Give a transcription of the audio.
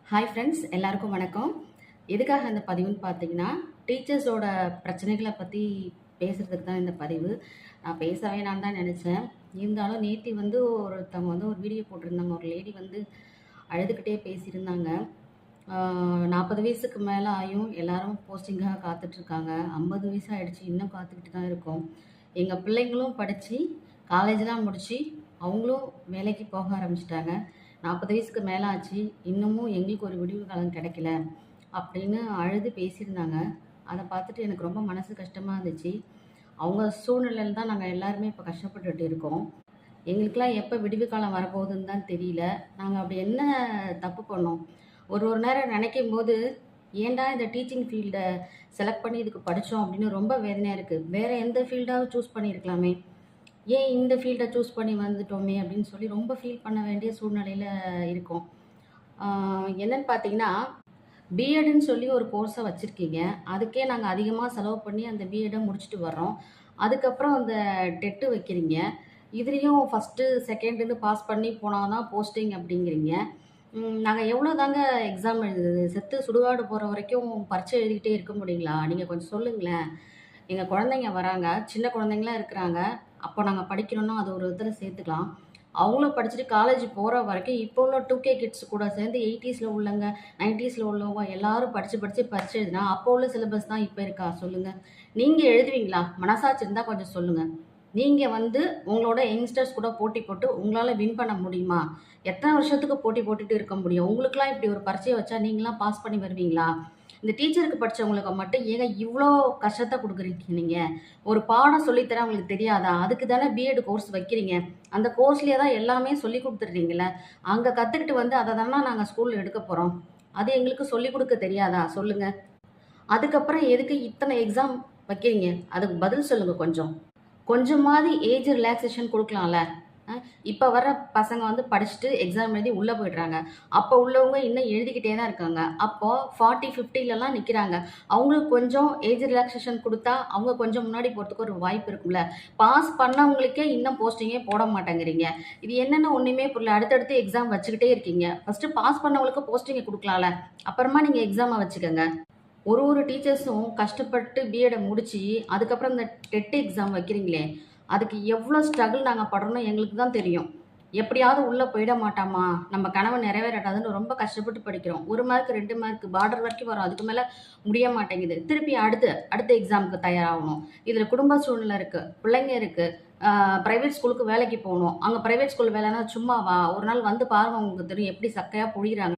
Hi friends, எல்லாருக்கும் வணக்கம். எதுக்காக இந்த பதிவுன்னு பார்த்தீங்கன்னா, டீச்சர்ஸோட பிரச்சனைகளை பற்றி பேசுகிறதுக்கு தான் இந்த பதிவு. நான் பேச வேணான்னு தான் நினச்சேன். இருந்தாலும் நேத்தி ஒருத்தவங்க ஒரு வீடியோ போட்டிருந்தாங்க. ஒரு லேடி அழுதுகிட்டே பேசியிருந்தாங்க. 40 வயசுக்கு மேலே ஆயும் எல்லாரும் போஸ்டிங்காக காத்துட்ருக்காங்க. 50 வயசு ஆயிடுச்சு, இன்னும் காத்துக்கிட்டு தான் இருக்கோம். எங்கள் பிள்ளைங்களும் படித்து காலேஜெலாம் முடித்து அவங்களும் வேலைக்கு போக ஆரம்பிச்சிட்டாங்க. 40 வயசுக்கு மேலே ஆச்சு, இன்னமும் எங்களுக்கு ஒரு விடிவு காலம் கிடைக்கல அப்படின்னு அழுது பேசியிருந்தாங்க. அதை பார்த்துட்டு எனக்கு ரொம்ப மனசு கஷ்டமாக இருந்துச்சு. அவங்க சூழ்நிலையில் தான் நாங்கள் எல்லாருமே இப்போ கஷ்டப்பட்டுட்டு இருக்கோம். எங்களுக்கெல்லாம் எப்போ விடிவு காலம் வரப்போகுதுன்னு தான் தெரியல. நாங்கள் அப்படி என்ன தப்பு பண்ணோம்? ஒரு நேரம் நினைக்கும் போது, ஏன்டா இந்த டீச்சிங் ஃபீல்டை செலக்ட் பண்ணி இதுக்கு படித்தோம் அப்படின்னு ரொம்ப வேதனையாக இருக்குது. வேறு எந்த ஃபீல்டாவது சூஸ் பண்ணியிருக்கலாமே, ஏன் இந்த ஃபீல்டை சூஸ் பண்ணி வந்துட்டோமே அப்படின்னு சொல்லி ரொம்ப ஃபீல் பண்ண வேண்டிய சூழ்நிலையில் இருக்கோம். என்னன்னு பார்த்தீங்கன்னா, பிஎட்ன்னு சொல்லி ஒரு கோர்ஸை வச்சுருக்கீங்க. அதுக்கே நாங்கள் அதிகமாக செலவு பண்ணி அந்த பிஎட்டை முடிச்சுட்டு வர்றோம். அதுக்கப்புறம் அந்த டெட்டு வைக்கிறீங்க. இதுலேயும் ஃபஸ்ட்டு செகண்டுன்னு பாஸ் பண்ணி போனால் தான் போஸ்டிங் அப்படிங்கிறீங்க. நாங்கள் எவ்வளோ தாங்க எக்ஸாம் எழுதுறது? செத்து சுடுகாடு போகிற வரைக்கும் பரீட்சை எழுதிக்கிட்டே இருக்க முடியுங்களா? நீங்கள் கொஞ்சம் சொல்லுங்களேன். எங்கள் குழந்தைங்க வராங்க, சின்ன குழந்தைங்களாம் இருக்கிறாங்க. அப்போ நாங்கள் படிக்கணும்னா அது ஒரு இதில் சேர்த்துக்கலாம். அவங்களும் படிச்சுட்டு காலேஜ் போகிற வரைக்கும் இப்போ உள்ள 2K கிட்ஸ் கூட சேர்ந்து 80ஸ்ல உள்ளவங்க, 90ஸ்ல உள்ளவங்க எல்லாரும் படித்து பரீட்சை எழுதினா அப்போ உள்ள சிலபஸ் தான் இப்போ இருக்கா? சொல்லுங்கள். நீங்கள் எழுதுவீங்களா? மனசாட்சி இருந்தால் கொஞ்சம் சொல்லுங்கள். நீங்கள் உங்களோட யங்ஸ்டர்ஸ் கூட போட்டி போட்டு உங்களால் வின் பண்ண முடியுமா? எத்தனை வருஷத்துக்கு போட்டி போட்டுட்டு இருக்க முடியும்? உங்களுக்குலாம் இப்படி ஒரு பரீட்சையை வச்சா நீங்களாம் பாஸ் பண்ணி வருவீங்களா? இந்த டீச்சருக்கு படித்தவங்களுக்கு மட்டும் ஏங்க இவ்வளோ கஷ்டத்தை கொடுக்குறீங்க நீங்கள்? ஒரு பாடம் சொல்லித்தர அவங்களுக்கு தெரியாதா? அதுக்கு தானே பிஎட் கோர்ஸ் வைக்கிறீங்க. அந்த கோர்ஸ்லேயே தான் எல்லாமே சொல்லி கொடுத்துட்றீங்களே. அங்கே கற்றுக்கிட்டு அதை தானே நாங்கள் ஸ்கூலில் எடுக்க போகிறோம். அது எங்களுக்கு சொல்லிக் கொடுக்க தெரியாதா? சொல்லுங்கள். அதுக்கப்புறம் எதுக்கு இத்தனை எக்ஸாம் வைக்கிறீங்க? அதுக்கு பதில் சொல்லுங்கள் கொஞ்சம். கொஞ்சமாவது ஏஜ் ரிலாக்ஸேஷன் கொடுக்கலாம்ல. இப்போ வர பசங்க படிச்சுட்டு எக்ஸாம் எழுதி உள்ளே போயிடுறாங்க. அப்போ உள்ளவங்க இன்னும் எழுதிக்கிட்டே தான் இருக்காங்க. அப்போது 40, 50லலாம் நிற்கிறாங்க. அவங்களுக்கு கொஞ்சம் ஏஜ் ரிலாக்ஸேஷன் கொடுத்தா அவங்க கொஞ்சம் முன்னாடி போகிறதுக்கு ஒரு வாய்ப்பு இருக்கும்ல. பாஸ் பண்ணவங்களுக்கே இன்னும் போஸ்டிங்கே போட மாட்டேங்கிறீங்க. இது என்னென்னு ஒன்றுமே புரியல. அடுத்தடுத்து எக்ஸாம் வச்சுக்கிட்டே இருக்கீங்க. ஃபஸ்ட்டு பாஸ் பண்ணவங்களுக்கு போஸ்டிங்கை கொடுக்கலாம்ல. அப்புறமா நீங்கள் எக்ஸாமை வச்சுக்கோங்க. ஒரு டீச்சர்ஸும் கஷ்டப்பட்டு பிஎடை முடித்து அதுக்கப்புறம் இந்த டெட் எக்ஸாம் வைக்கிறீங்களே, அதுக்கு எவ்வளோ ஸ்ட்ரகிள் நாங்கள் படுறோன்னு எங்களுக்கு தான் தெரியும். எப்படியாவது உள்ளே போயிட மாட்டாமா, நம்ம கனவு நிறைவேறாதுன்னு ரொம்ப கஷ்டப்பட்டு படிக்கிறோம். 1 மார்க் 2 மார்க் பார்டர் வரைக்கும் வரும். அதுக்கு மேலே முடிய மாட்டேங்குது. திருப்பி அடுத்த எக்ஸாமுக்கு தயாராகணும். இதில் குடும்ப சூழ்நிலை இருக்குது, பிள்ளைங்க இருக்குது, ப்ரைவேட் ஸ்கூலுக்கு வேலைக்கு போகணும். அங்கே ப்ரைவேட் ஸ்கூல் வேலைன்னா சும்மாவா? ஒரு நாள் பாருங்கள், உங்களுக்கு தெரியும் எப்படி சக்கையாக பொழிகிறாங்க.